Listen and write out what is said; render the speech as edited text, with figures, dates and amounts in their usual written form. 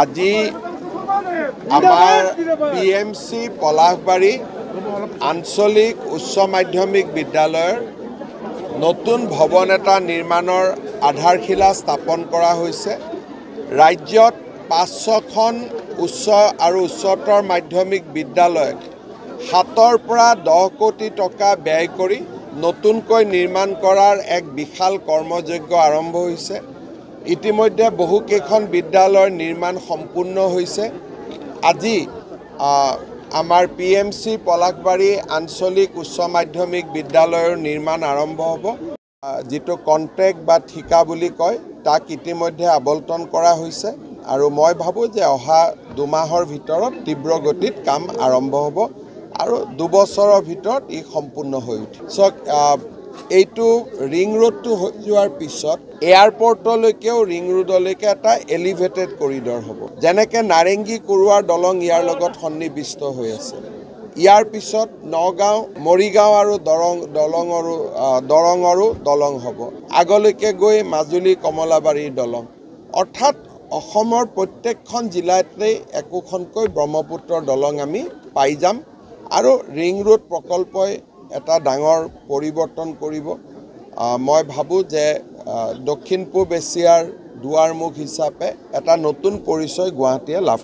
আজি আমাৰ PMC পলাশবাৰী আঞ্চলিক উচ্চ মাধ্যমিক বিদ্যালয়ৰ নতুন ভৱন এটা নিৰ্মাণৰ আধাৰশিলা স্থাপন কৰা হৈছে। ৰাজ্যত ৫-৬খন উচ্চ আৰু উচ্চতৰ মাধ্যমিক বিদ্যালয় ৭ৰ পৰা ১০ কোটি টকা ব্যয় কৰি নতুনকৈ নিৰ্মাণ কৰাৰ এক বিশাল কৰ্মযজ্ঞ আৰম্ভ হৈছে। ইতিমধ্যে বহুকেইখন বিদ্যালয়ৰ নিৰ্মাণ সম্পূৰ্ণ হৈছে। আজি আমাৰ PMC পলাশবাৰী আঞ্চলিক উচ্চ মাধ্যমিক বিদ্যালয়ৰ নিৰ্মাণ আৰম্ভ হ'ব। যিটো কন্ট্ৰেক্ট বা ঠিকা বুলি কয় তাক ইতিমধ্যে আবণ্টন কৰা হৈছে আৰু মই ভাবোঁ যে অহা ২ মাহৰ ভিতৰত তীব্ৰ গতিত কাম আৰম্ভ হ'ব আৰু ২ বছৰৰ ভিতৰত ই সম্পূৰ্ণ হৈ উঠিব। এইটো ৰিং ৰোডটো হৈ যোৱাৰ পিছত এয়াৰপৰ্টলৈকেও ৰিং ৰোডলৈকে এটা এলিভেটেড কৰিডৰ হ'ব। যেনেকৈ নাৰেংগী কুৰুৱাৰ দলং ইয়াৰ লগত সন্নিৱিষ্ট হৈ আছে। ইয়াৰ পিছত নগাঁও, মৰিগাঁও আৰু দৰঙৰো দলং হ'ব। আগলৈকে গৈ মাজুলী কমলাবাৰীৰ দলং। অৰ্থাৎ অসমৰ প্ৰত্যেকখন জিলাতেই একোখনকৈ ব্ৰহ্মপুত্ৰৰ দলং আমি পাই যাম আৰু ৰিং ৰোড প্ৰকল্পই এটা ডাঙৰ পৰিৱৰ্তন কৰিব। মই ভাবোঁ যে দক্ষিণ পূব এছিয়াৰ দুৱাৰমুখ হিচাপে এটা নতুন পৰিচয় গুৱাহাটীয়ে লাভ